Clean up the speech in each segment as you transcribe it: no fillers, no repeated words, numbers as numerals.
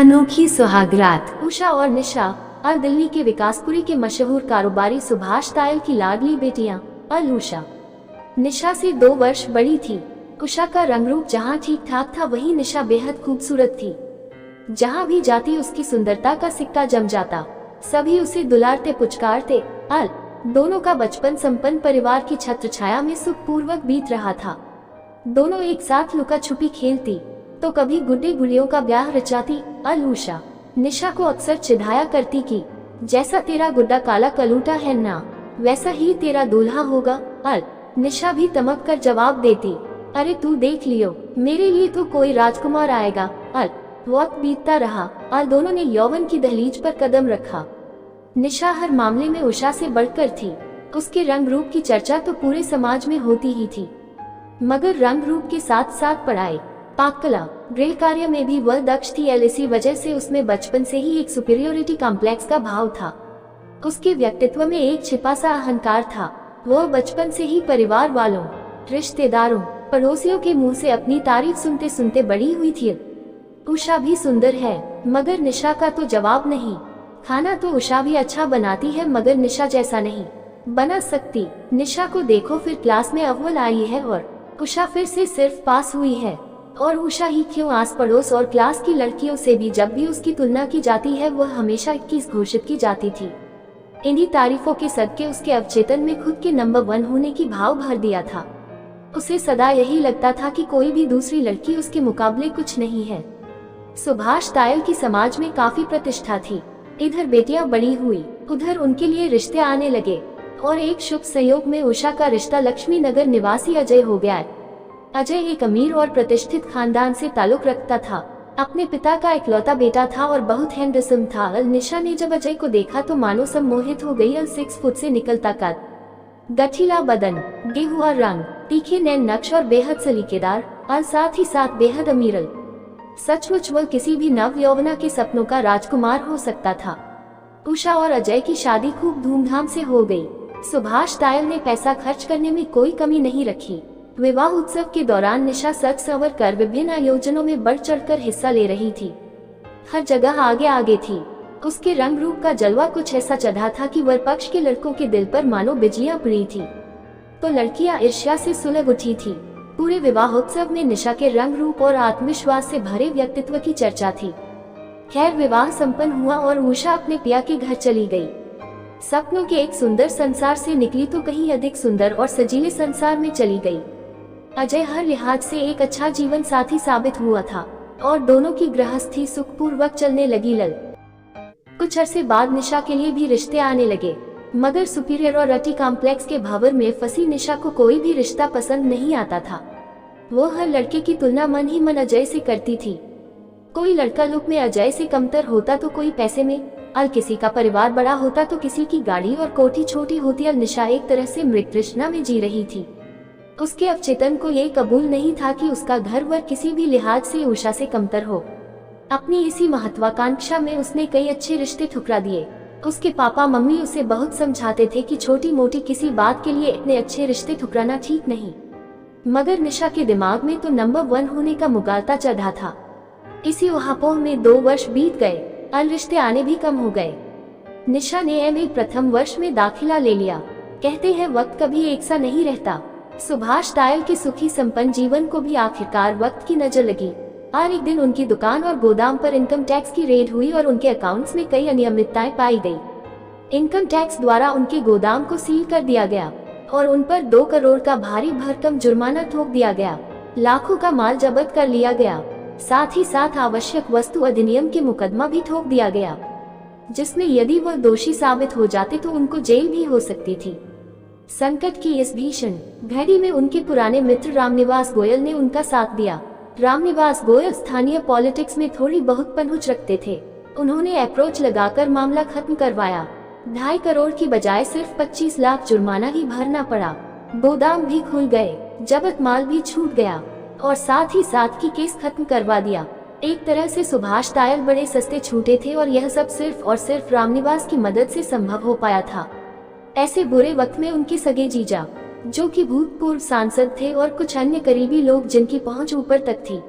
अनोखी सुहागरात। उषा और निशा अल दिल्ली के विकासपुरी के मशहूर कारोबारी सुभाष तायल की लाडली बेटियां अल उषा निशा से 2 वर्ष बड़ी थी। उषा का रंग रूप जहाँ ठीक ठाक था, वहीं निशा बेहद खूबसूरत थी। जहाँ भी जाती उसकी सुंदरता का सिक्का जम जाता। सभी उसे दुलारते पुचकारते। अल दोनों का बचपन संपन्न परिवार की छत्र छाया में सुखपूर्वक बीत रहा था। दोनों एक साथ लुका छुपी खेलती तो कभी गुड्डे गुड़ियों का ब्याह रचाती। अल उषा निशा को अक्सर चिढ़ाया करती कि जैसा तेरा गुड्डा काला कलूटा है ना, वैसा ही तेरा दूल्हा होगा। अल निशा भी तमक कर जवाब देती, अरे तू देख लियो, मेरे लिए तो कोई राजकुमार आएगा। अल वक्त बीतता रहा। अल दोनों ने यौवन की दहलीज पर कदम रखा। निशा हर मामले में उषा से बढ़कर थी। उसके रंग रूप की चर्चा तो पूरे समाज में होती ही थी, मगर रंग रूप के साथ साथ पढ़ाई, पाककला, गृह कार्य में भी वह दक्ष थी। इसी वजह से उसमें बचपन से ही एक सुपीरियोरिटी कॉम्प्लेक्स का भाव था। उसके व्यक्तित्व में एक छिपा सा अहंकार था। वह बचपन से ही परिवार वालों, रिश्तेदारों, पड़ोसियों के मुंह से अपनी तारीफ सुनते सुनते बड़ी हुई थी। उषा भी सुंदर है, मगर निशा का तो जवाब नहीं। खाना तो उषा भी अच्छा बनाती है, मगर निशा जैसा नहीं बना सकती। निशा को देखो, फिर क्लास में अव्वल आई है और उषा फिर से सिर्फ पास हुई है। और उषा ही क्यों, आस पड़ोस और क्लास की लड़कियों से भी जब भी उसकी तुलना की जाती है, वह हमेशा 21 घोषित की जाती थी। इन्हीं तारीफों के सदके उसके अवचेतन में खुद के नंबर 1 होने की भाव भर दिया था। उसे सदा यही लगता था कि कोई भी दूसरी लड़की उसके मुकाबले कुछ नहीं है। सुभाष तायल की समाज में काफी प्रतिष्ठा थी। इधर बेटियां बड़ी हुई, उधर उनके लिए रिश्ते आने लगे और एक शुभ संयोग में उषा का रिश्ता लक्ष्मी नगर निवासी अजय हो गया। अजय एक अमीर और प्रतिष्ठित खानदान से ताल्लुक रखता था। अपने पिता का इकलौता बेटा था और बहुत हैंडसम था। अल निशा ने जब अजय को देखा तो मानो सम्मोहित हो गई। अल 6 फुट से निकलता कद, गठीला बदन, गेहुआ रंग, तीखे नैन नक्श और बेहद सलीकेदार। अल साथ ही साथ बेहद अमीर। अल सचमुच वह किसी भी नव यौवना के सपनों का राजकुमार हो सकता था। उषा और अजय की शादी खूब धूमधाम से हो गई। सुभाष तायल ने पैसा खर्च करने में कोई कमी नहीं रखी। विवाह उत्सव के दौरान निशा सज संवर कर विभिन्न आयोजनों में बढ़ चढ़कर हिस्सा ले रही थी। हर जगह आगे आगे थी। उसके रंग रूप का जलवा कुछ ऐसा चढ़ा था कि वर पक्ष के लड़कों के दिल पर मानो बिजलियां पड़ी थी, तो लड़कियां ईर्ष्या से सुलग उठी थी। पूरे विवाहोत्सव में निशा के रंग रूप और आत्मविश्वास से भरे व्यक्तित्व की चर्चा थी। खैर, विवाह संपन्न हुआ और उषा अपने पिया के घर चली गई। सपनों के एक सुंदर संसार से निकली तो कहीं अधिक सुंदर और सजीले संसार में चली गई। अजय हर लिहाज से एक अच्छा जीवन साथी साबित हुआ था और दोनों की गृहस्थी सुखपूर्वक चलने लगी। कुछ अरसे बाद निशा के लिए भी रिश्ते आने लगे, मगर सुपीरियोरिटी कॉम्प्लेक्स के भंवर में फंसी निशा को कोई भी रिश्ता पसंद नहीं आता था। वो हर लड़के की तुलना मन ही मन अजय से करती थी। कोई लड़का लुक में अजय से कमतर होता तो कोई पैसे में। अल किसी का परिवार बड़ा होता तो किसी की गाड़ी और कोठी छोटी होती। अल निशा एक तरह से मृत तृष्णा में जी रही थी। उसके अवचेतन को ये कबूल नहीं था कि उसका घर वर किसी भी लिहाज से उषा से कमतर हो। अपनी इसी महत्वाकांक्षा में उसने कई अच्छे रिश्ते ठुकरा दिए। उसके पापा मम्मी उसे बहुत समझाते थे कि छोटी मोटी किसी बात के लिए इतने अच्छे रिश्ते ठुकराना ठीक नहीं, मगर निशा के दिमाग में तो नंबर 1 होने का मुगालता चढ़ा था। इसी उहापोह में 2 वर्ष बीत गए। अल रिश्ते आने भी कम हो गए। निशा ने एमए प्रथम वर्ष में दाखिला ले लिया। कहते हैं वक्त कभी एक सा नहीं रहता। सुभाष तायल के सुखी संपन्न जीवन को भी आखिरकार वक्त की नजर लगी। और एक दिन उनकी दुकान और गोदाम पर इनकम टैक्स की रेड हुई और उनके अकाउंट्स में कई अनियमितताएं पाई गई। इनकम टैक्स द्वारा उनके गोदाम को सील कर दिया गया और उन पर 2 करोड़ का भारी भरकम जुर्माना ठोक दिया गया। लाखों का माल जब्त कर लिया गया। साथ ही साथ आवश्यक वस्तु अधिनियम के मुकदमा भी ठोक दिया गया, जिसमें यदि वह दोषी साबित हो जाते तो उनको जेल भी हो सकती थी। संकट की इस भीषण घड़ी में उनके पुराने मित्र रामनिवास गोयल ने उनका साथ दिया। रामनिवास गोयल स्थानीय पॉलिटिक्स में थोड़ी बहुत पहुंच रखते थे। उन्होंने अप्रोच लगाकर मामला खत्म करवाया। 2.5 करोड़ की बजाय सिर्फ 25 लाख जुर्माना ही भरना पड़ा। गोदाम भी खुल गए, जब्त माल भी छूट गया और साथ ही साथ की केस खत्म करवा दिया। एक तरह से सुभाष तायल बड़े सस्ते छूटे थे और यह सब सिर्फ और सिर्फ रामनिवास की मदद से संभव हो पाया था। ऐसे बुरे वक्त में उनके सगे जीजा, जो कि भूतपूर्व सांसद थे, और कुछ अन्य करीबी लोग जिनकी पहुंच ऊपर तक थी,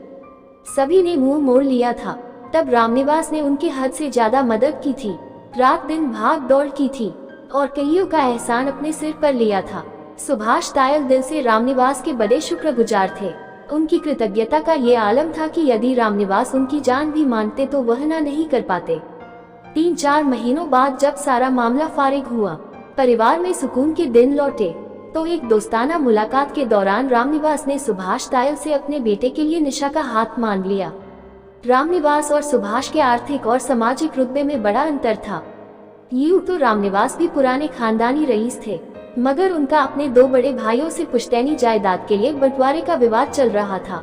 सभी ने मुंह मोड़ लिया था। तब रामनिवास ने उनके हद से ज्यादा मदद की थी, रात दिन भाग दौड़ की थी और कईयों का एहसान अपने सिर पर लिया था। सुभाष तायल दिल से रामनिवास के बड़े शुक्रगुजार थे। उनकी कृतज्ञता का ये आलम था कि यदि रामनिवास उनकी जान भी मांगते तो वह ना नहीं कर पाते। 3-4 महीनों बाद जब सारा मामला फारिग हुआ, परिवार में सुकून के दिन लौटे, तो एक दोस्ताना मुलाकात के दौरान रामनिवास ने सुभाष तायल से अपने बेटे के लिए निशा का हाथ मांग लिया। रामनिवास और सुभाष के आर्थिक और सामाजिक रुतबे में बड़ा अंतर था। यूं तो रामनिवास भी पुराने खानदानी रईस थे, मगर उनका अपने 2 बड़े भाइयों से पुश्तैनी जायदाद के लिए बंटवारे का विवाद चल रहा था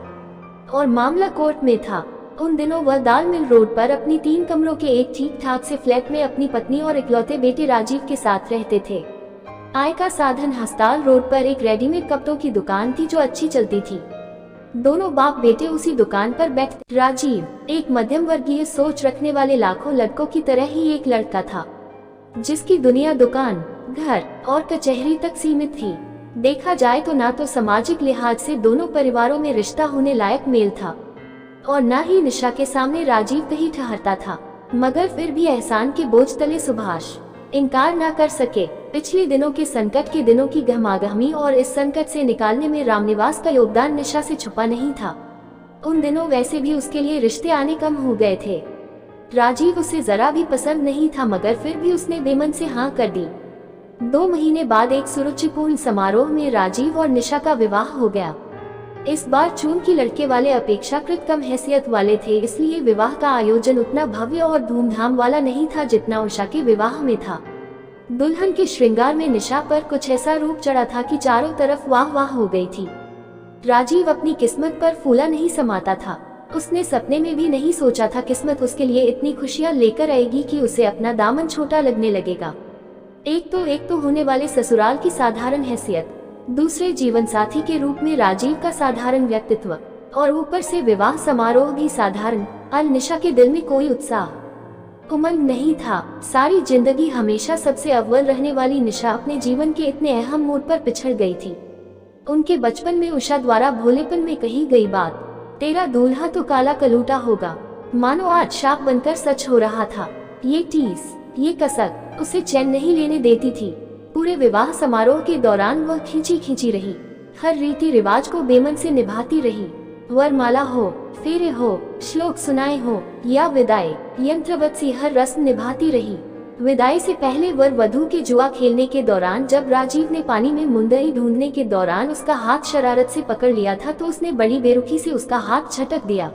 और मामला कोर्ट में था। उन दिनों वह दाल मिल रोड पर अपनी 3 कमरों के एक ठीक ठाक से फ्लैट में अपनी पत्नी और इकलौते बेटे राजीव के साथ रहते थे। आय का साधन हस्ताल रोड पर एक रेडीमेड कपड़ों की दुकान थी जो अच्छी चलती थी। दोनों बाप बेटे उसी दुकान पर बैठते। राजीव एक मध्यम वर्गीय सोच रखने वाले लाखों लड़कों की तरह ही एक लड़का था, जिसकी दुनिया दुकान, घर और कचहरी तक सीमित थी। देखा जाए तो ना तो सामाजिक लिहाज से दोनों परिवारों में रिश्ता होने लायक मेल था और न ही निशा के सामने राजीव कहीं ठहरता था, मगर फिर भी एहसान के बोझ तले सुभाष इनकार न कर सके। पिछले दिनों के संकट के दिनों की गहमागहमी और इस संकट से निकालने में रामनिवास का योगदान निशा से छुपा नहीं था। उन दिनों वैसे भी उसके लिए रिश्ते आने कम हो गए थे। राजीव उसे जरा भी पसंद नहीं था, मगर फिर भी उसने बेमन से हाँ कर दी। 2 महीने बाद एक सुरुचिपूर्ण समारोह में राजीव और निशा का विवाह हो गया। इस बार चूंकि लड़के वाले अपेक्षाकृत कम हैसियत वाले थे, इसलिए विवाह का आयोजन उतना भव्य और धूमधाम वाला नहीं था जितना उषा के विवाह में था। दुल्हन के श्रृंगार में निशा पर कुछ ऐसा रूप चढ़ा था कि चारों तरफ वाह वाह हो गई थी। राजीव अपनी किस्मत पर फूला नहीं समाता था। उसने सपने में भी नहीं सोचा था किस्मत उसके लिए इतनी खुशियां लेकर आएगी कि उसे अपना दामन छोटा लगने लगेगा। एक तो होने वाले ससुराल की साधारण हैसियत, दूसरे जीवन साथी के रूप में राजीव का साधारण व्यक्तित्व और ऊपर से विवाह समारोह भी साधारण। अल निशा के दिल में कोई उत्साह उमंग नहीं था। सारी जिंदगी हमेशा सबसे अव्वल रहने वाली निशा अपने जीवन के इतने अहम मोड़ पर पिछड़ गई थी। उनके बचपन में उषा द्वारा भोलेपन में कही गई बात, तेरा दूल्हा तो काला कलूटा होगा, मानो आज शाप बनकर सच हो रहा था। ये टीस, ये कसक उसे चैन नहीं लेने देती थी। पूरे विवाह समारोह के दौरान वह खींची रही, हर रीति रिवाज को बेमन से निभाती रही। वरमाला हो, फेरे हो, श्लोक सुनाए हो या विदाई, यंत्रवत सी हर रस्म निभाती रही। विदाई से पहले वर वधू के जुआ खेलने के दौरान जब राजीव ने पानी में मुंदरी ढूंढने के दौरान उसका हाथ शरारत से पकड़ लिया था, तो उसने बड़ी बेरुखी से उसका हाथ झटक दिया।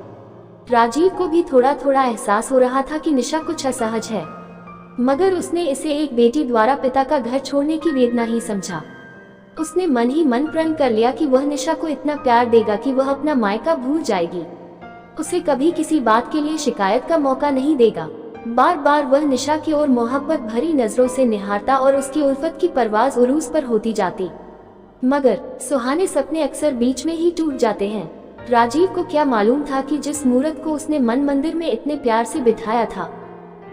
राजीव को भी थोड़ा थोड़ा एहसास हो रहा था कि निशा कुछ असहज है, मगर उसने इसे एक बेटी द्वारा पिता का घर छोड़ने की वेदना ही समझा। उसने मन ही मन प्रण कर लिया कि वह निशा को इतना प्यार देगा कि वह अपना मायका भूल जाएगी, उसे कभी किसी बात के लिए शिकायत का मौका नहीं देगा। बार बार वह निशा की ओर मोहब्बत भरी नजरों से निहारता और उसकी उल्फत की परवाज उरूज पर होती जाती, मगर सुहाने सपने अक्सर बीच में ही टूट जाते हैं। राजीव को क्या मालूम था कि जिस मूर्त को उसने मन मंदिर में इतने प्यार से बिठाया था,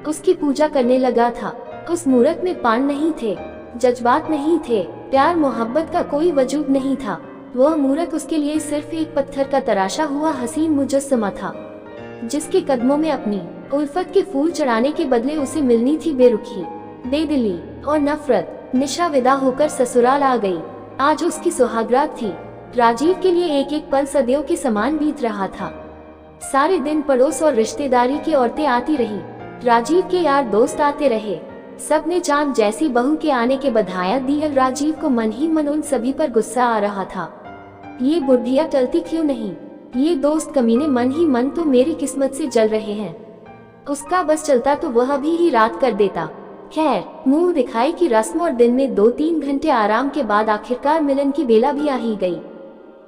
उसकी पूजा करने लगा था, उस मूर्त में प्राण नहीं थे, जज्बात नहीं थे, प्यार मोहब्बत का कोई वजूद नहीं था। वह मूर्त उसके लिए सिर्फ एक पत्थर का तराशा हुआ हसीन मुजस्समा था, जिसके कदमों में अपनी उल्फत के फूल चढ़ाने के बदले उसे मिलनी थी बेरुखी, बेदिली और नफरत। निशा विदा होकर ससुराल आ गई। आज उसकी सुहागरात थी। राजीव के लिए एक एक पल सदियों के समान बीत रहा था। सारे दिन पड़ोस और रिश्तेदारी की औरतें आती रही, राजीव के यार दोस्त आते रहे, सबने चांद जैसी बहू के आने के बधाइयां दी। राजीव को मन ही मन उन सभी पर गुस्सा आ रहा था। ये बुढ़िया टलती क्यों नहीं, ये दोस्त कमीने मन ही मन तो मेरी किस्मत से जल रहे हैं। उसका बस चलता तो वह अभी ही रात कर देता। खैर, मुंह दिखाई की रस्म और दिन में 2-3 घंटे आराम के बाद आखिरकार मिलन की बेला भी आ ही गई।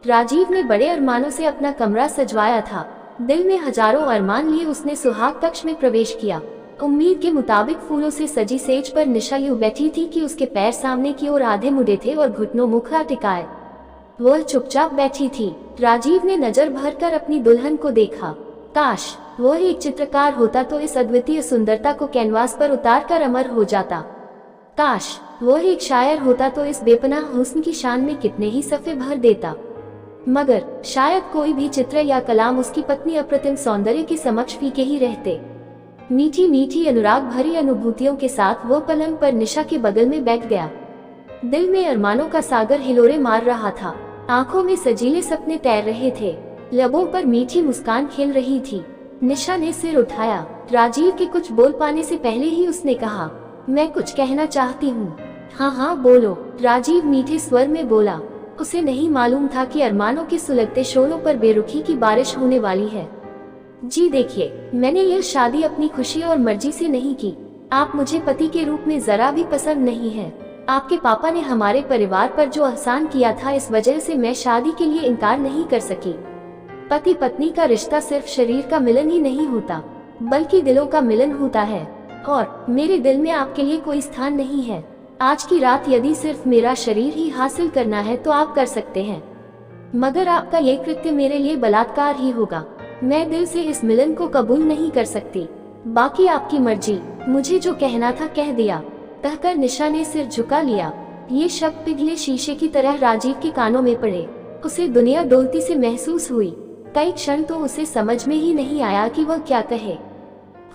राजीव ने बड़े अरमानों से अपना कमरा सजवाया था। दिल में हजारों अरमान लिए उसने सुहाग कक्ष में प्रवेश किया। उम्मीद के मुताबिक फूलों से सजी सेज पर निशा यूं बैठी थी कि उसके पैर सामने की ओर आधे मुड़े थे और घुटनों मुखड़ा टिकाए वह चुपचाप बैठी थी। राजीव ने नजर भरकर अपनी दुल्हन को देखा। काश वह एक चित्रकार होता तो इस अद्वितीय सुंदरता को कैनवास पर उतार कर अमर हो जाता। काश वह एक शायर होता तो इस बेपनाह हुस्न की शान में कितने ही सफ़े भर देता। मगर शायद कोई भी चित्र या कलाम उसकी पत्नी अप्रतिम सौंदर्य के समक्ष फीके ही रहते। मीठी मीठी अनुराग भरी अनुभूतियों के साथ वो पलंग पर निशा के बगल में बैठ गया। दिल में अरमानों का सागर हिलोरे मार रहा था, आंखों में सजीले सपने तैर रहे थे, लबों पर मीठी मुस्कान खिल रही थी। निशा ने सिर उठाया। राजीव के कुछ बोल पाने से पहले ही उसने कहा, मैं कुछ कहना चाहती हूँ। हाँ हाँ बोलो, राजीव मीठे स्वर में बोला। उसे नहीं मालूम था कि अरमानों के सुलगते शोलों पर बेरुखी की बारिश होने वाली है। जी देखिए, मैंने यह शादी अपनी खुशी और मर्जी से नहीं की। आप मुझे पति के रूप में जरा भी पसंद नहीं है। आपके पापा ने हमारे परिवार पर जो एहसान किया था, इस वजह से मैं शादी के लिए इनकार नहीं कर सकी। पति पत्नी का रिश्ता सिर्फ शरीर का मिलन ही नहीं होता, बल्कि दिलों का मिलन होता है, और मेरे दिल में आपके लिए कोई स्थान नहीं है। आज की रात यदि सिर्फ मेरा शरीर ही हासिल करना है तो आप कर सकते हैं, मगर आपका ये कृत्य मेरे लिए बलात्कार ही होगा। मैं दिल से इस मिलन को कबूल नहीं कर सकती। बाकी आपकी मर्जी। मुझे जो कहना था कह दिया। कहकर निशा ने सिर झुका लिया। ये शब्द पिघले शीशे की तरह राजीव के कानों में पड़े। उसे दुनिया डोलती से महसूस हुई। कई क्षण तो उसे समझ में ही नहीं आया कि वह क्या कहे।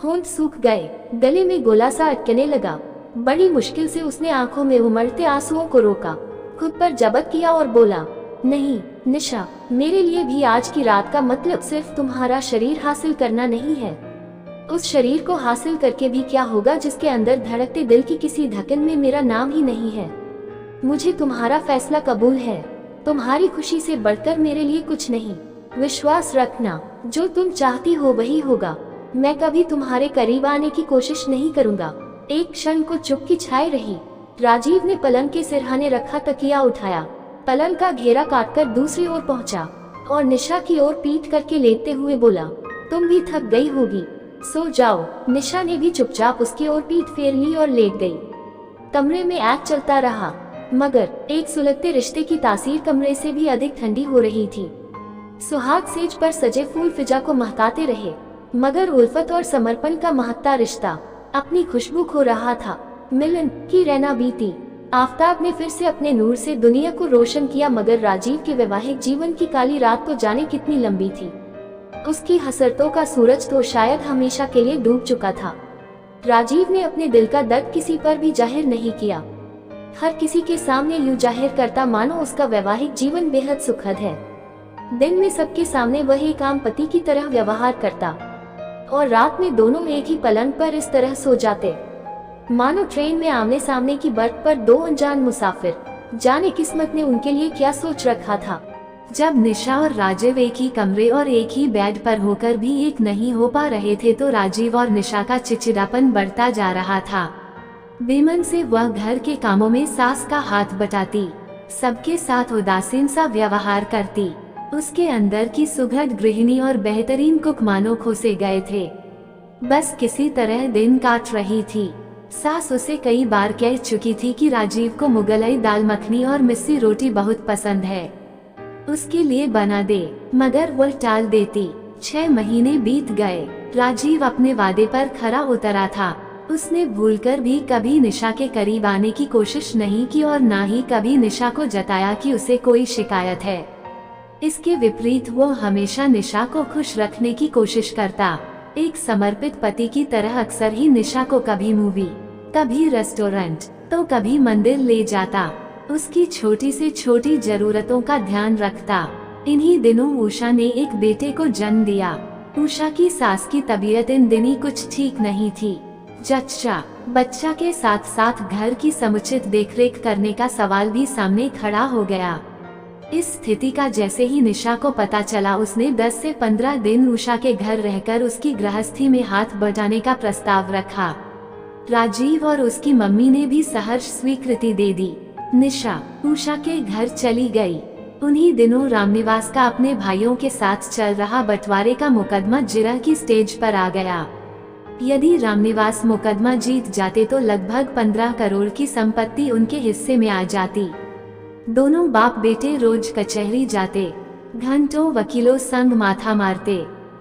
होंठ सूख गए, गले में गोला सा अटकने लगा। बड़ी मुश्किल से उसने आंखों में उमड़ते आंसुओं को रोका, खुद पर जब्त किया और बोला, नहीं निशा, मेरे लिए भी आज की रात का मतलब सिर्फ तुम्हारा शरीर हासिल करना नहीं है। उस शरीर को हासिल करके भी क्या होगा जिसके अंदर धड़कते दिल की किसी धड़कन में मेरा नाम ही नहीं है। मुझे तुम्हारा फैसला कबूल है। तुम्हारी खुशी से बढ़कर मेरे लिए कुछ नहीं। विश्वास रखना, जो तुम चाहती हो वही होगा। मैं कभी तुम्हारे करीब आने की कोशिश नहीं करूँगा। एक क्षण को चुप्पी छाई रही। राजीव ने पलंग के सिरहाने रखा तकिया उठाया, पलंग का घेरा काटकर दूसरी ओर पहुंचा और निशा की ओर पीठ करके लेटते हुए बोला, तुम भी थक गई होगी, सो जाओ। निशा ने भी चुपचाप उसकी ओर पीठ फेर ली और लेट गई। कमरे में आग चलता रहा, मगर एक सुलगते रिश्ते की तासीर कमरे से भी अधिक ठंडी हो रही थी। सुहाग सेज पर सजे फूल फिजा को महकाते रहे, मगर उल्फत और समर्पण का महकता रिश्ता अपनी खुशबू खो रहा था। मिलन की रैना बीती। आफताब ने फिर से अपने नूर से दुनिया को रोशन किया, मगर राजीव के वैवाहिक जीवन की काली रात तो जाने कितनी लंबी थी। उसकी हसरतों का सूरज तो शायद हमेशा के लिए डूब चुका था। राजीव ने अपने दिल का दर्द किसी पर भी जाहिर नहीं किया। हर किसी के सामने यूं जाहिर करता मानो उसका वैवाहिक जीवन बेहद सुखद है। दिन में सबके सामने वह एक आम पति की तरह व्यवहार करता, और रात में दोनों एक ही पलंग पर इस तरह सो जाते मानो ट्रेन में आमने सामने की बर्थ पर दो अनजान मुसाफिर। जाने किस्मत ने उनके लिए क्या सोच रखा था। जब निशा और राजीव एक ही कमरे और एक ही बेड पर होकर भी एक नहीं हो पा रहे थे तो राजीव और निशा का चिड़चिड़ापन बढ़ता जा रहा था। बेमन से वह घर के कामों में सास का हाथ बटाती, सबके साथ उदासीन सा व्यवहार करती। उसके अंदर की सुघड़ गृहिणी और बेहतरीन कुक मानो खोसे गए थे। बस किसी तरह दिन काट रही थी। सास उसे कई बार कह चुकी थी कि राजीव को मुगलई दाल मखनी और मिस्सी रोटी बहुत पसंद है, उसके लिए बना दे, मगर वह टाल देती। 6 महीने बीत गए। राजीव अपने वादे पर खरा उतरा था। उसने भूलकर भी कभी निशा के करीब आने की कोशिश नहीं की और ना ही कभी निशा को जताया कि उसे कोई शिकायत है। इसके विपरीत वो हमेशा निशा को खुश रखने की कोशिश करता। एक समर्पित पति की तरह अक्सर ही निशा को कभी मूवी, कभी रेस्टोरेंट तो कभी मंदिर ले जाता। उसकी छोटी से छोटी जरूरतों का ध्यान रखता। इन्हीं दिनों उषा ने एक बेटे को जन्म दिया। उषा की सास की तबीयत इन दिनों कुछ ठीक नहीं थी। जच्चा बच्चा के साथ साथ घर की समुचित देखरेख करने का सवाल भी सामने खड़ा हो गया। इस स्थिति का जैसे ही निशा को पता चला, उसने 10 से 15 दिन उषा के घर रहकर उसकी गृहस्थी में हाथ बटाने का प्रस्ताव रखा। राजीव और उसकी मम्मी ने भी सहर्ष स्वीकृति दे दी। निशा उषा के घर चली गई। उन्हीं दिनों रामनिवास का अपने भाइयों के साथ चल रहा बंटवारे का मुकदमा जिरह की स्टेज पर आ गया। यदि रामनिवास मुकदमा जीत जाते तो लगभग 15 करोड़ की संपत्ति उनके हिस्से में आ जाती। दोनों बाप बेटे रोज कचहरी जाते, घंटों वकीलों संग माथा मारते।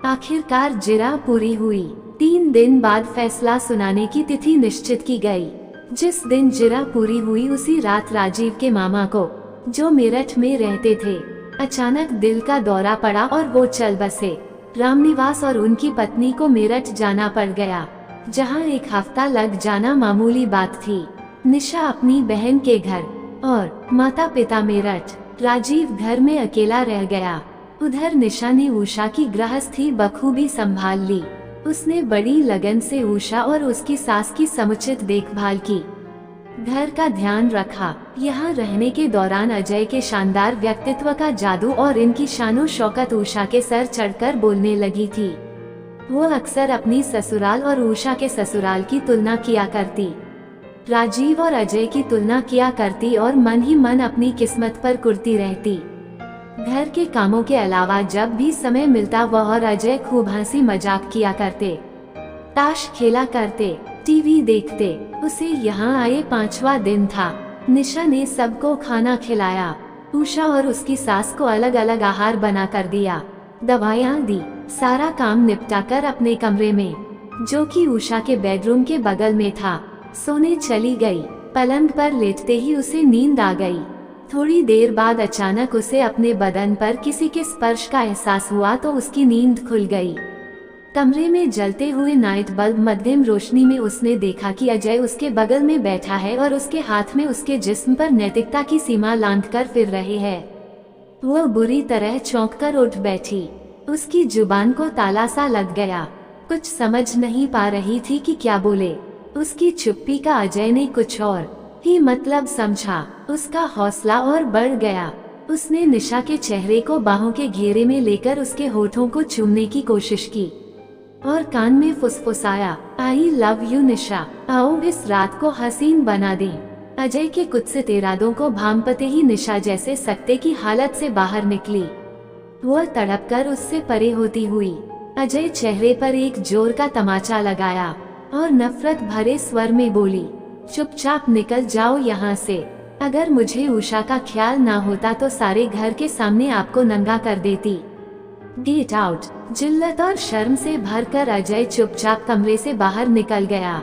आखिरकार जिरह पूरी हुई। 3 दिन बाद फैसला सुनाने की तिथि निश्चित की गई। जिस दिन जिरह पूरी हुई उसी रात राजीव के मामा को, जो मेरठ में रहते थे, अचानक दिल का दौरा पड़ा और वो चल बसे। रामनिवास और उनकी पत्नी को मेरठ जाना पड़ गया, जहां 1 हफ्ता लग जाना मामूली बात थी। निशा अपनी बहन के घर और माता पिता मेरठ, राजीव घर में अकेला रह गया। उधर निशा ने उषा की गृहस्थी बखूबी संभाल ली। उसने बड़ी लगन से उषा और उसकी सास की समुचित देखभाल की, घर का ध्यान रखा। यहाँ रहने के दौरान अजय के शानदार व्यक्तित्व का जादू और इनकी शानो शौकत उषा के सर चढ़कर बोलने लगी थी। वो अक्सर अपनी ससुराल और उषा के ससुराल की तुलना किया करती, राजीव और अजय की तुलना किया करती और मन ही मन अपनी किस्मत पर कुढ़ती रहती। घर के कामों के अलावा जब भी समय मिलता वह और अजय खूब हंसी मजाक किया करते, ताश खेला करते, टीवी देखते। उसे यहाँ आए 5वां दिन था। निशा ने सबको खाना खिलाया, उषा और उसकी सास को अलग अलग आहार बना कर दिया, दवाइयाँ दी। सारा काम निपटाकर अपने कमरे में, जो कि उषा के बेडरूम के बगल में था, सोने चली गई। पलंग पर लेटते ही उसे नींद आ गई। थोड़ी देर बाद अचानक उसे अपने बदन पर किसी के स्पर्श का एहसास हुआ तो उसकी नींद खुल गई। कमरे में जलते हुए नाइट बल्ब मध्यम रोशनी में उसने देखा कि अजय उसके बगल में बैठा है और उसके हाथ में उसके जिस्म पर नैतिकता की सीमा लांघकर फिर रहे है। वो बुरी तरह चौंककर उठ बैठी। उसकी जुबान को ताला सा लग गया। कुछ समझ नहीं पा रही थी कि क्या बोले। उसकी चुप्पी का अजय ने कुछ और ही मतलब समझा। उसका हौसला और बढ़ गया। उसने निशा के चेहरे को बाहों के घेरे में लेकर उसके होठों को चूमने की कोशिश की और कान में फुसफुसाया, आई लव यू निशा, आओ इस रात को हसीन बना दें। अजय के कुत्सित इरादों को भांपते ही निशा जैसे सकते की हालत से बाहर निकली। वो तड़पकर उससे परे होती हुई अजय चेहरे पर एक जोर का तमाचा लगाया और नफरत भरे स्वर में बोली, चुपचाप निकल जाओ यहाँ से। अगर मुझे उषा का ख्याल ना होता तो सारे घर के सामने आपको नंगा कर देती। Get out. जिल्लत और शर्म से भरकर अजय चुपचाप कमरे से बाहर निकल गया।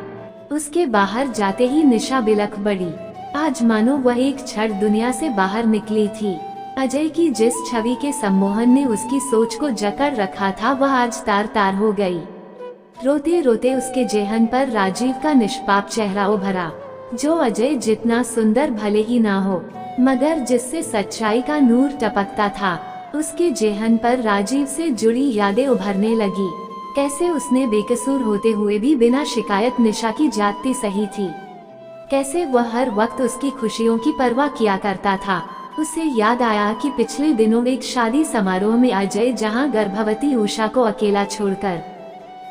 उसके बाहर जाते ही निशा बिलख पड़ी। आज मानो वह एक क्षण दुनिया से बाहर निकली थी। अजय की जिस छवि के सम्मोहन ने उसकी सोच को जकड़ रखा था वह आज तार तार हो गई। रोते रोते उसके जेहन पर राजीव का निष्पाप चेहरा उभरा, जो अजय जितना सुंदर भले ही ना हो, मगर जिससे सच्चाई का नूर टपकता था। उसके जेहन पर राजीव से जुड़ी यादें उभरने लगी। कैसे उसने बेकसूर होते हुए भी बिना शिकायत निशा की जाती सही थी। कैसे वह हर वक्त उसकी खुशियों की परवाह किया करता था। उसे याद आया कि पिछले दिनों एक शादी समारोह में अजय जहां गर्भवती उषा को अकेला छोड़कर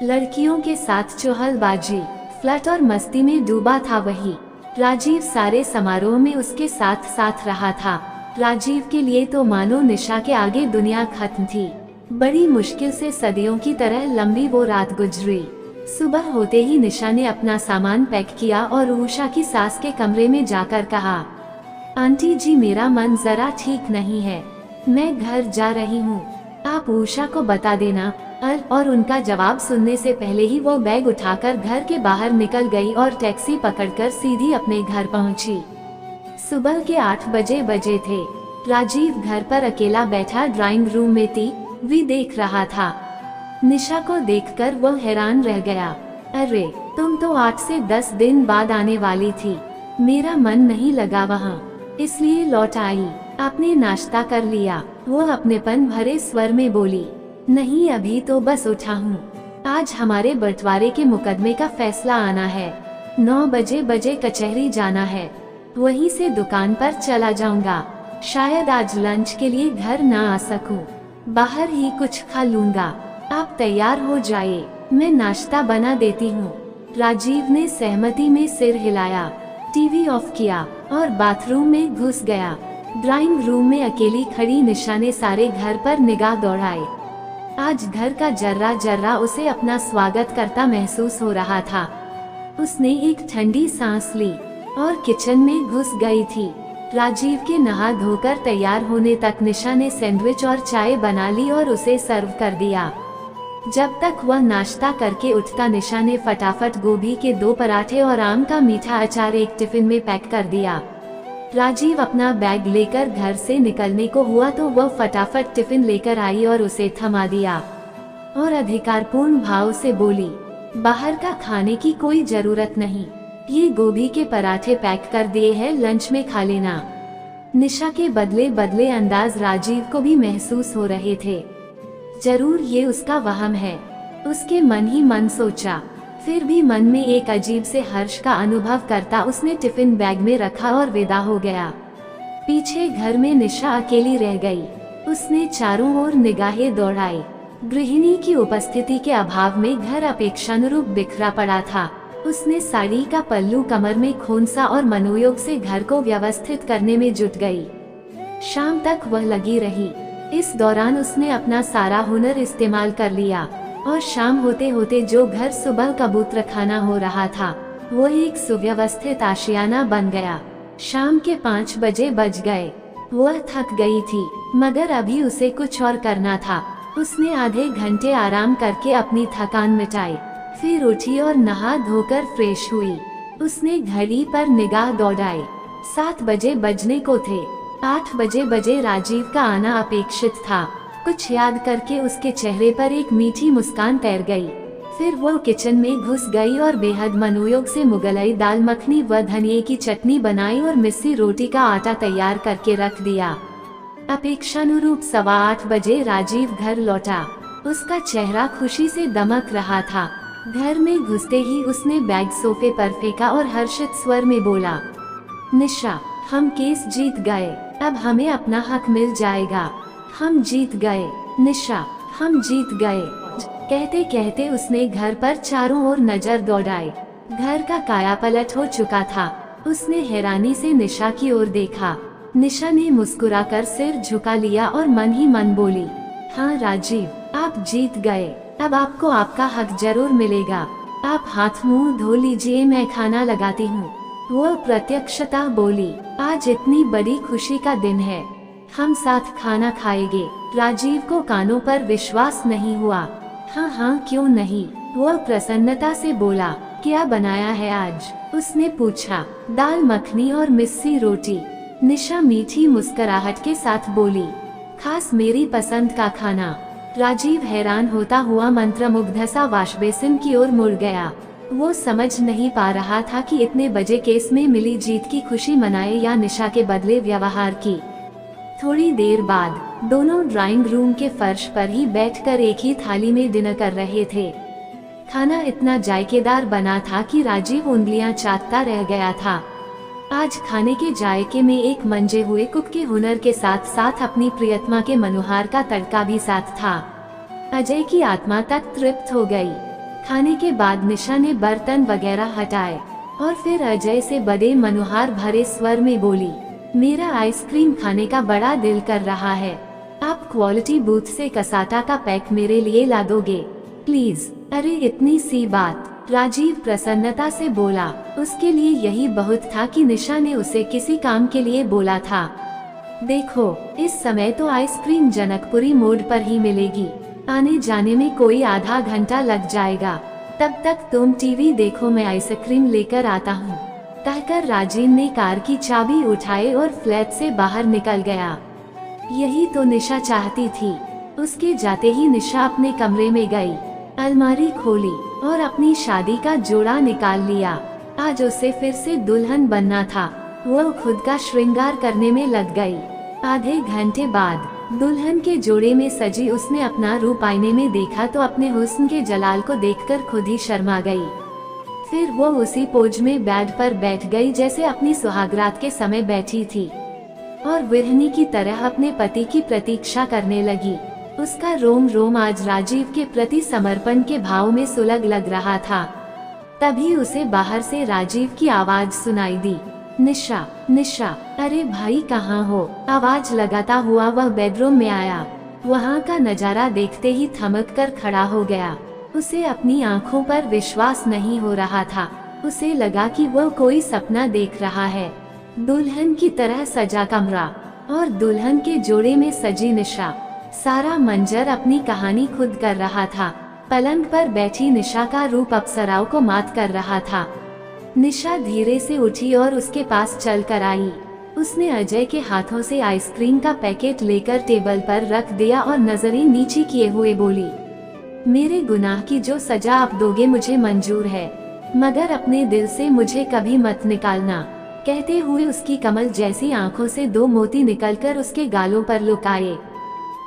लड़कियों के साथ चुहलबाजी, फ्लर्ट और मस्ती में डूबा था, वही राजीव सारे समारोह में उसके साथ साथ रहा था। राजीव के लिए तो मानो निशा के आगे दुनिया खत्म थी। बड़ी मुश्किल से सदियों की तरह लंबी वो रात गुजरी। सुबह होते ही निशा ने अपना सामान पैक किया और उषा की सास के कमरे में जाकर कहा, आंटी जी मेरा मन जरा ठीक नहीं है, मैं घर जा रही हूँ, आप उषा को बता देना। और उनका जवाब सुनने से पहले ही वो बैग उठाकर घर के बाहर निकल गई और टैक्सी पकड़कर सीधी अपने घर पहुँची। सुबह के 8 बजे थे। राजीव घर पर अकेला बैठा ड्राइंग रूम में टीवी देख रहा था। निशा को देखकर वो हैरान रह गया। अरे तुम तो 8 से 10 दिन बाद आने वाली थी, मेरा मन नहीं लगा वहाँ, इसलिए लौट आई। आपने नाश्ता कर लिया? वो अपनेपन भरे स्वर में बोली, नहीं अभी तो बस उठा हूँ। आज हमारे बंटवारे के मुकदमे का फैसला आना है। 9 बजे कचहरी जाना है, वहीं से दुकान पर चला जाऊंगा। शायद आज लंच के लिए घर ना आ सकूं, बाहर ही कुछ खा लूंगा। आप तैयार हो जाइए, मैं नाश्ता बना देती हूँ। राजीव ने सहमति में सिर हिलाया, टीवी ऑफ किया और बाथरूम में घुस गया। ड्राइंग रूम में अकेली खड़ी निशा ने सारे घर पर निगाह दौड़ाई। आज घर का जर्रा जर्रा उसे अपना स्वागत करता महसूस हो रहा था। उसने एक ठंडी सांस ली और किचन में घुस गई थी। राजीव के नहा धोकर तैयार होने तक निशा ने सैंडविच और चाय बना ली और उसे सर्व कर दिया। जब तक वह नाश्ता करके उठता निशा ने फटाफट गोभी के 2 पराठे और आम का मीठा अचार एक टिफिन में पैक कर दिया। राजीव अपना बैग लेकर घर से निकलने को हुआ तो वह फटाफट टिफिन लेकर आई और उसे थमा दिया और अधिकारपूर्ण भाव से बोली, बाहर का खाने की कोई जरूरत नहीं, ये गोभी के पराठे पैक कर दिए हैं, लंच में खा लेना। निशा के बदले बदले अंदाज राजीव को भी महसूस हो रहे थे। जरूर ये उसका वहम है, उसके मन ही मन सोचा। फिर भी मन में एक अजीब से हर्ष का अनुभव करता उसने टिफिन बैग में रखा और विदा हो गया। पीछे घर में निशा अकेली रह गई। उसने चारों ओर निगाहें दौड़ाई। गृहिणी की उपस्थिति के अभाव में घर अपेक्षानुरूप बिखरा पड़ा था। उसने साड़ी का पल्लू कमर में खोंसा और मनोयोग से घर को व्यवस्थित करने में जुट गई। शाम तक वह लगी रही। इस दौरान उसने अपना सारा हुनर इस्तेमाल कर लिया और शाम होते होते जो घर सुबह कबूतर खाना हो रहा था वो एक सुव्यवस्थित आशियाना बन गया। शाम के 5 बजे बज गए। वह थक गई थी मगर अभी उसे कुछ और करना था। उसने आधे घंटे आराम करके अपनी थकान मिटाई, फिर उठी और नहा धोकर फ्रेश हुई। उसने घड़ी पर निगाह दौड़ाई। 7 बजे बजने को थे। 8 बजे राजीव का आना अपेक्षित था। कुछ याद करके उसके चेहरे पर एक मीठी मुस्कान तैर गई। फिर वो किचन में घुस गई और बेहद मनोयोग से मुगलई दाल मखनी व धनिये की चटनी बनाई और मिस्सी रोटी का आटा तैयार करके रख दिया। अपेक्षानुरूप 7:15 बजे राजीव घर लौटा। उसका चेहरा खुशी से दमक रहा था। घर में घुसते ही उसने बैग सोफे पर फेंका और हर्षित स्वर में बोला, निशा, हम केस जीत गए। अब हमें अपना हक मिल जाएगा। हम जीत गए निशा, हम जीत गए। कहते कहते उसने घर पर चारों ओर नजर दौड़ाई। घर का कायापलट हो चुका था। उसने हैरानी से निशा की ओर देखा। निशा ने मुस्कुराकर सिर झुका लिया और मन ही मन बोली, हाँ राजीव, आप जीत गए। अब आपको आपका हक जरूर मिलेगा। आप हाथ मुंह धो लीजिए, मैं खाना लगाती हूँ। वो प्रत्यक्षता बोली, आज इतनी बड़ी खुशी का दिन है, हम साथ खाना खाएंगे। राजीव को कानों पर विश्वास नहीं हुआ। हाँ हाँ क्यों नहीं, वो प्रसन्नता से बोला। क्या बनाया है आज? उसने पूछा। दाल मखनी और मिस्सी रोटी। निशा मीठी मुस्कुराहट के साथ बोली, खास मेरी पसंद का खाना। राजीव हैरान होता हुआ मंत्रमुग्ध सा वाश बेसिन की ओर मुड़ गया। वो समझ नहीं पा रहा था कि इतने बजे केस में मिली जीत की खुशी मनाए या निशा के बदले व्यवहार की। थोड़ी देर बाद दोनों ड्राइंग रूम के फर्श पर ही बैठकर एक ही थाली में डिनर कर रहे थे। खाना इतना जायकेदार बना था कि राजीव उंगलियां चाटता रह गया था। आज खाने के जायके में एक मंजे हुए कुक के हुनर के साथ साथ अपनी प्रियतमा के मनोहार का तड़का भी साथ था। अजय की आत्मा तक तृप्त हो गई। खाने के बाद निशा ने बर्तन वगैरह हटाए और फिर अजय से बड़े मनोहार भरे स्वर में बोली, मेरा आइसक्रीम खाने का बड़ा दिल कर रहा है। आप क्वालिटी बूथ से कसाटा का पैक मेरे लिए ला दोगे प्लीज? अरे इतनी सी बात, राजीव प्रसन्नता से बोला। उसके लिए यही बहुत था कि निशा ने उसे किसी काम के लिए बोला था। देखो, इस समय तो आइसक्रीम जनकपुरी मोड़ पर ही मिलेगी। आने जाने में कोई आधा घंटा लग जाएगा। तब तक तुम टीवी देखो, मैं आइसक्रीम लेकर आता हूँ। कहकर राजीव ने कार की चाबी उठाई और फ्लैट से बाहर निकल गया। यही तो निशा चाहती थी। उसके जाते ही निशा अपने कमरे में गई, अलमारी खोली और अपनी शादी का जोड़ा निकाल लिया। आज उसे फिर से दुल्हन बनना था। वह खुद का श्रृंगार करने में लग गई। आधे घंटे बाद दुल्हन के जोड़े में सजी उसने अपना रूप आईने में देखा तो अपने हुस्न के जलाल को देखकर खुद ही शर्मा गई। फिर वो उसी पोज में बेड पर बैठ गई जैसे अपनी सुहागरात के समय बैठी थी और गृहिणी की तरह अपने पति की प्रतीक्षा करने लगी। उसका रोम रोम आज राजीव के प्रति समर्पण के भाव में सुलग लग रहा था। तभी उसे बाहर से राजीव की आवाज सुनाई दी, निशा, निशा, अरे भाई कहाँ हो? आवाज लगाता हुआ वह बेडरूम में आया। वहाँ का नजारा देखते ही थमक कर खड़ा हो गया। उसे अपनी आंखों पर विश्वास नहीं हो रहा था। उसे लगा कि वह कोई सपना देख रहा है। दुल्हन की तरह सजा कमरा और दुल्हन के जोड़े में सजी निशा। सारा मंजर अपनी कहानी खुद कर रहा था। पलंग पर बैठी निशा का रूप अप्सराओं को मात कर रहा था। निशा धीरे से उठी और उसके पास चल कर आई। उसने अजय के हाथों से आइसक्रीम का पैकेट लेकर टेबल पर रख दिया और नजरें नीची किए हुए बोली, मेरे गुनाह की जो सजा आप दोगे मुझे मंजूर है, मगर अपने दिल से मुझे कभी मत निकालना। कहते हुए उसकी कमल जैसी आंखों से 2 मोती निकलकर उसके गालों पर लुकाए।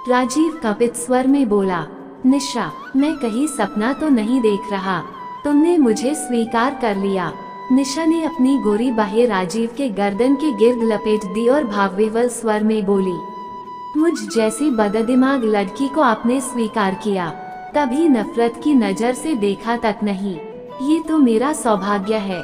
राजीव कंपित स्वर में बोला, निशा, मैं कहीं सपना तो नहीं देख रहा, तुमने मुझे स्वीकार कर लिया। निशा ने अपनी गोरी बाहें राजीव के गर्दन के गिर्द लपेट दी और भावविह्वल स्वर में बोली, मुझ जैसी बददिमाग लड़की को आपने स्वीकार किया, कभी नफरत की नजर से देखा तक नहीं। ये तो मेरा सौभाग्य है।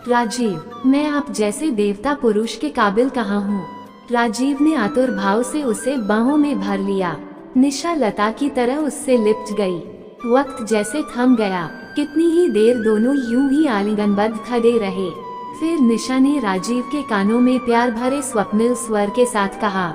राजीव, मैं आप जैसे देवता पुरुष के काबिल कहाँ हूँ। राजीव ने आतुर भाव से उसे बाहों में भर लिया। निशा लता की तरह उससे लिपट गई। वक्त जैसे थम गया। कितनी ही देर दोनों यूं ही आलिंगनबद्ध खड़े रहे। फिर निशा ने राजीव के कानों में प्यार भरे स्वप्निल स्वर के साथ कहा,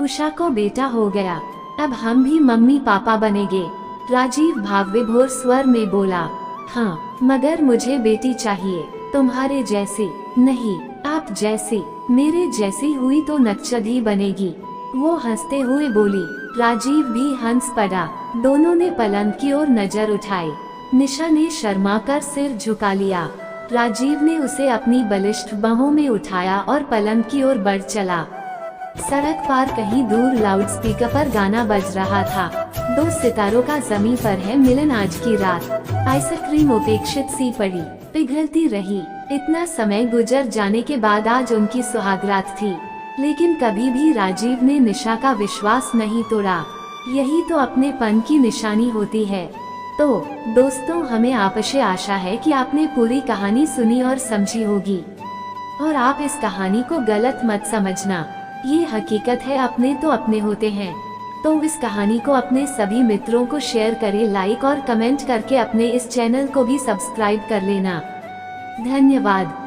उषा को बेटा हो गया, अब हम भी मम्मी पापा बनेंगे। राजीव भावविभोर स्वर में बोला, हाँ, मगर मुझे बेटी चाहिए, तुम्हारे जैसी नहीं, आप जैसी, मेरे जैसी हुई तो नक्शदी बनेगी। वो हंसते हुए बोली। राजीव भी हंस पड़ा। दोनों ने पलंग की ओर नजर उठाई। निशा ने शर्माकर सिर झुका लिया। राजीव ने उसे अपनी बलिष्ठ बाहों में उठाया और पलंग की ओर बढ़ चला। सड़क पार कहीं दूर लाउडस्पीकर पर गाना बज रहा था, 2 सितारों का ज़मीं पर है मिलन आज की रात। आइसक्रीम उपेक्षित सी पड़ी, पिघलती रही। इतना समय गुजर जाने के बाद आज उनकी सुहागरात थी, लेकिन कभी भी राजीव ने निशा का विश्वास नहीं तोड़ा। यही तो अपनेपन की निशानी होती है। तो दोस्तों, हमें आपसे आशा है कि आपने पूरी कहानी सुनी और समझी होगी, और आप इस कहानी को गलत मत समझना। ये हकीकत है, अपने तो अपने होते हैं। तो इस कहानी को अपने सभी मित्रों को शेयर करें, लाइक और कमेंट करके अपने इस चैनल को भी सब्सक्राइब कर लेना। धन्यवाद।